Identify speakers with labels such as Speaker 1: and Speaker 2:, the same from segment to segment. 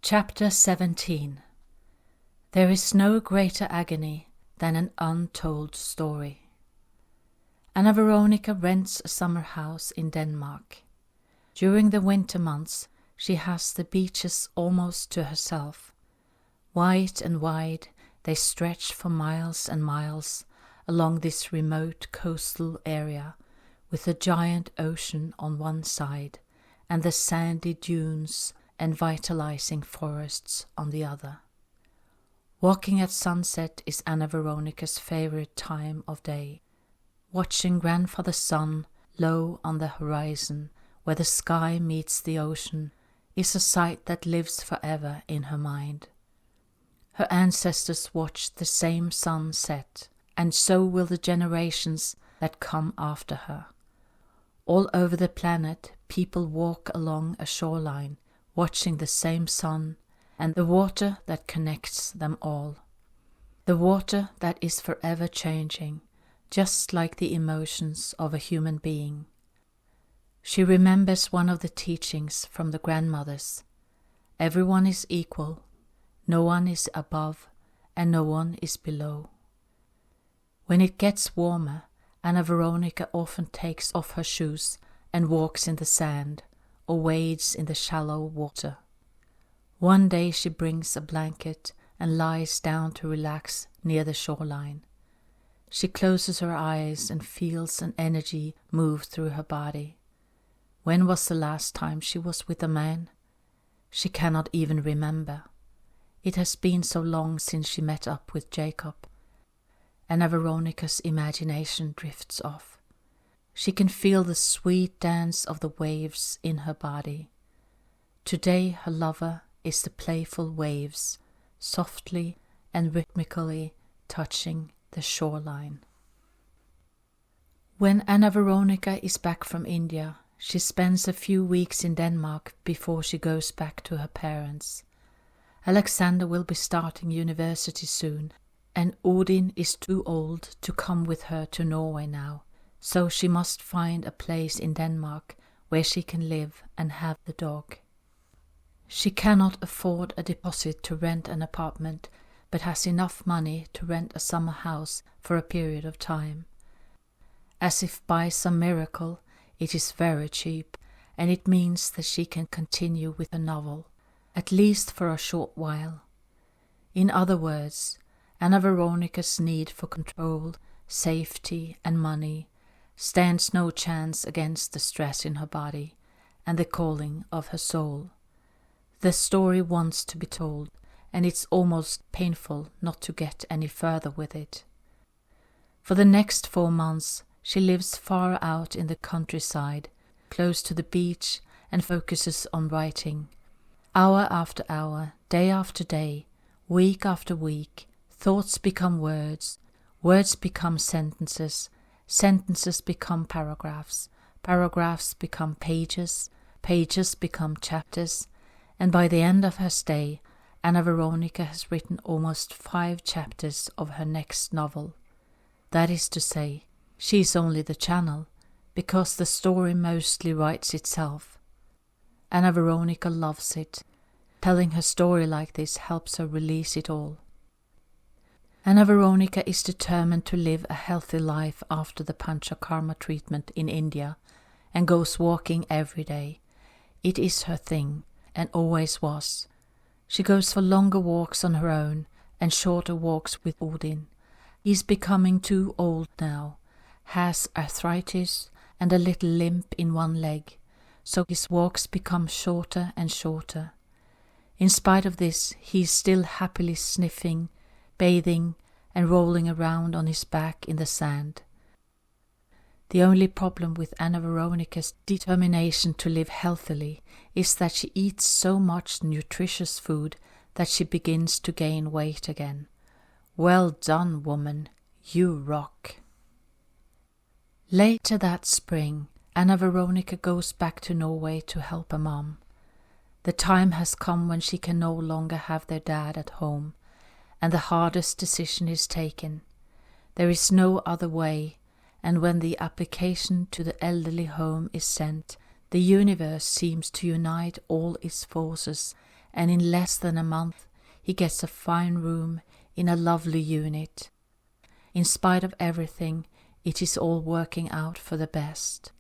Speaker 1: Chapter 17. There is no greater agony than an untold story. Anna Veronica rents a summer house in Denmark. During the winter months, she has the beaches almost to herself. White and wide, they stretch for miles and miles along this remote coastal area, with the giant ocean on one side and the sandy dunes and vitalizing forests on the other. Walking at sunset is Anna Veronica's favorite time of day. Watching grandfather sun low on the horizon, where the sky meets the ocean, is a sight that lives forever in her mind. Her ancestors watched the same sun set, and so will the generations that come after her. All over the planet, people walk along a shoreline, watching the same sun and the water that connects them all. The water that is forever changing, just like the emotions of a human being. She remembers one of the teachings from the grandmothers. Everyone is equal, no one is above, and no one is below. When it gets warmer, Anna Veronica often takes off her shoes and walks in the sand or wades in the shallow water. One day she brings a blanket and lies down to relax near the shoreline. She closes her eyes and feels an energy move through her body. When was the last time she was with a man? She cannot even remember. It has been so long since she met up with Jacob. Anna Veronica's imagination drifts off. She can feel the sweet dance of the waves in her body. Today her lover is the playful waves, softly and rhythmically touching the shoreline. When Anna Veronica is back from India, she spends a few weeks in Denmark before she goes back to her parents. Alexander will be starting university soon, and Odin is too old to come with her to Norway now, so she must find a place in Denmark where she can live and have the dog. She cannot afford a deposit to rent an apartment, but has enough money to rent a summer house for a period of time. As if by some miracle, it is very cheap, and it means that she can continue with her novel, at least for a short while. In other words, Anna Veronica's need for control, safety, and money stands no chance against the stress in her body and the calling of her soul. The story wants to be told, and it's almost painful not to get any further with it. For the next 4 months, she lives far out in the countryside, close to the beach, and focuses on writing. Hour after hour, day after day, week after week, thoughts become words, words become sentences, sentences become paragraphs, paragraphs become pages, pages become chapters, and by the end of her stay, Anna Veronica has written almost 5 chapters of her next novel. That is to say, she is only the channel, because the story mostly writes itself. Anna Veronica loves it. Telling her story like this helps her release it all. Anna Veronica is determined to live a healthy life after the Panchakarma treatment in India and goes walking every day. It is her thing, and always was. She goes for longer walks on her own and shorter walks with Odin. He is becoming too old now, has arthritis and a little limp in one leg, so his walks become shorter and shorter. In spite of this, he is still happily sniffing, bathing, and rolling around on his back in the sand. The only problem with Anna Veronica's determination to live healthily is that she eats so much nutritious food that she begins to gain weight again. Well done, woman, you rock. Later that spring, Anna Veronica goes back to Norway to help her mom. The time has come when she can no longer have their dad at home, and the hardest decision is taken. There is no other way, and when the application to the elderly home is sent, the universe seems to unite all its forces and in less than a month he gets a fine room in a lovely unit. In spite of everything, it is all working out for the best.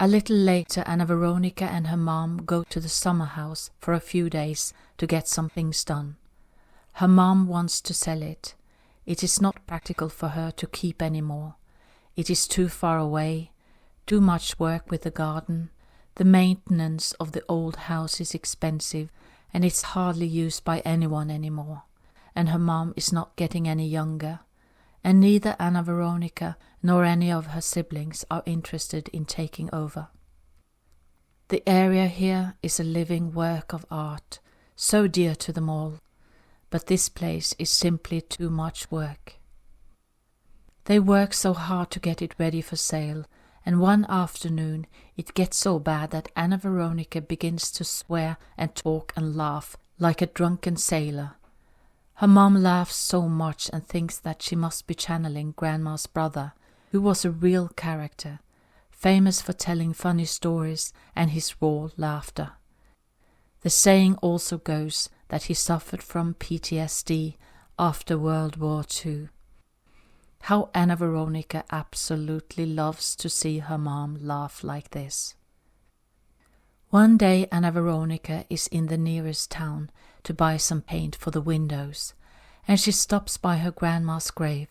Speaker 1: A little later, Anna Veronica and her mom go to the summer house for a few days to get some things done. Her mom wants to sell it. It is not practical for her to keep any more. It is too far away, too much work with the garden. The maintenance of the old house is expensive, and it's hardly used by anyone anymore. And her mom is not getting any younger, and neither Anna Veronica nor any of her siblings are interested in taking over. The area here is a living work of art, so dear to them all, but this place is simply too much work. They work so hard to get it ready for sale, and one afternoon it gets so bad that Anna Veronica begins to swear and talk and laugh like a drunken sailor. Her mom laughs so much and thinks that she must be channeling Grandma's brother, who was a real character, famous for telling funny stories and his raw laughter. The saying also goes that he suffered from PTSD after World War II. How Anna Veronica absolutely loves to see her mom laugh like this. One day Anna Veronica is in the nearest town to buy some paint for the windows, and she stops by her grandma's grave.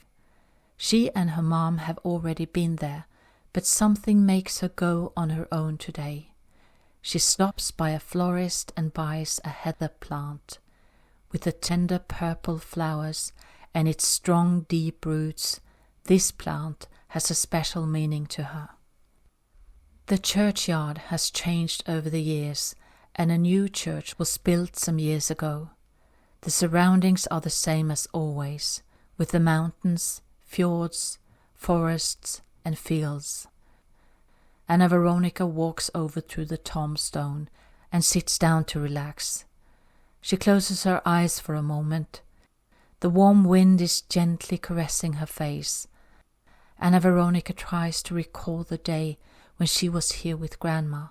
Speaker 1: She and her mom have already been there, but something makes her go on her own today. She stops by a florist and buys a heather plant. With the tender purple flowers and its strong deep roots, this plant has a special meaning to her. The churchyard has changed over the years, and a new church was built some years ago. The surroundings are the same as always, with the mountains, fjords, forests and fields. Anna Veronica walks over to the tombstone and sits down to relax. She closes her eyes for a moment. The warm wind is gently caressing her face. Anna Veronica tries to recall the day when she was here with Grandma.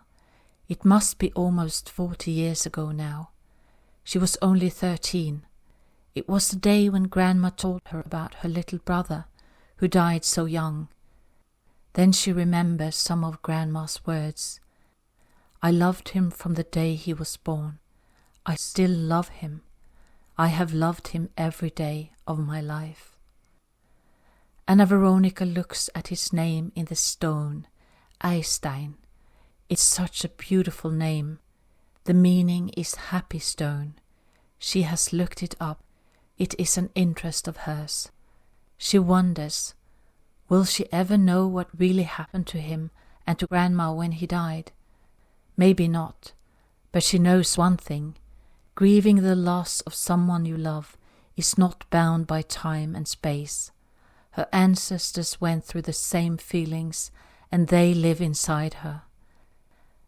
Speaker 1: It must be almost 40 years ago now. She was only 13. It was the day when Grandma told her about her little brother, who died so young. Then she remembers some of Grandma's words. I loved him from the day he was born. I still love him. I have loved him every day of my life. Anna Veronica looks at his name in the stone, Eystein. It's such a beautiful name. The meaning is happy stone. She has looked it up. It is an interest of hers. She wonders, will she ever know what really happened to him and to Grandma when he died? Maybe not, but she knows one thing. Grieving the loss of someone you love is not bound by time and space. Her ancestors went through the same feelings, and they live inside her.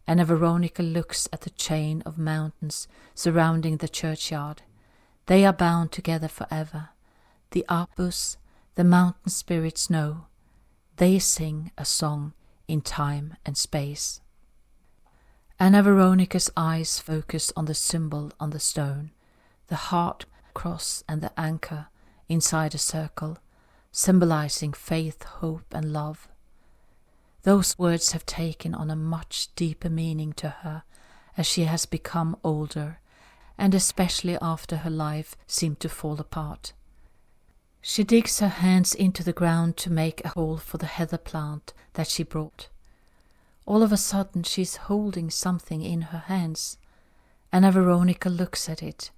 Speaker 1: Anna Veronica looks at the chain of mountains surrounding the churchyard. They are bound together forever. The Apus, the mountain spirits know. They sing a song in time and space. Anna Veronica's eyes focus on the symbol on the stone, the heart, cross and the anchor inside a circle, symbolizing faith, hope and love. Those words have taken on a much deeper meaning to her as she has become older, and especially after her life seemed to fall apart. She digs her hands into the ground to make a hole for the heather plant that she brought. All of a sudden she is holding something in her hands. Anna Veronica looks at it.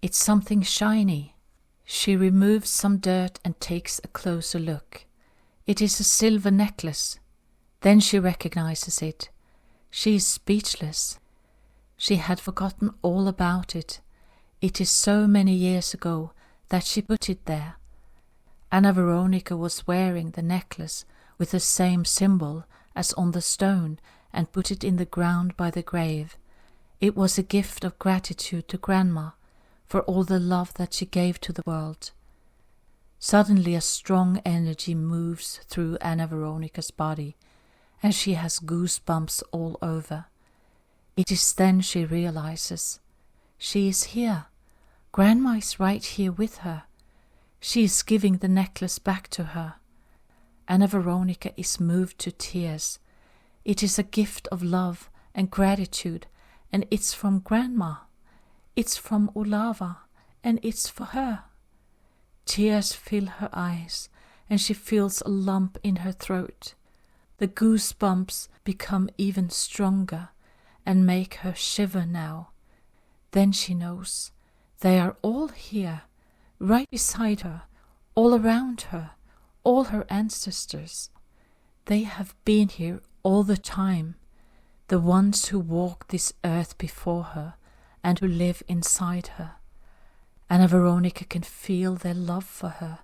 Speaker 1: It's something shiny. She removes some dirt and takes a closer look. It is a silver necklace. Then she recognizes it. She is speechless. She had forgotten all about it. It is so many years ago that she put it there. Anna Veronica was wearing the necklace with the same symbol as on the stone and put it in the ground by the grave. It was a gift of gratitude to Grandma for all the love that she gave to the world. Suddenly a strong energy moves through Anna Veronica's body, and she has goosebumps all over. It is then she realizes She is here. Grandma is right here with her. She is giving the necklace back to her. Anna Veronica is moved to tears. It is a gift of love and gratitude, and it's from Grandma. It's from Olava, and it's for her. Tears fill her eyes, and she feels a lump in her throat. The goosebumps become even stronger and make her shiver now. Then she knows they are all here, right beside her, all around her, all her ancestors. They have been here all the time, the ones who walked this earth before her and who live inside her. Anna Veronica can feel their love for her,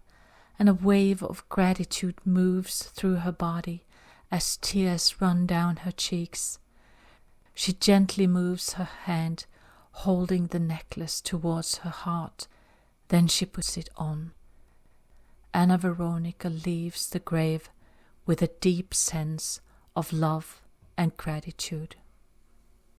Speaker 1: and a wave of gratitude moves through her body as tears run down her cheeks. She gently moves her hand, holding the necklace towards her heart. Then she puts it on. Anna Veronica leaves the grave with a deep sense of love and gratitude.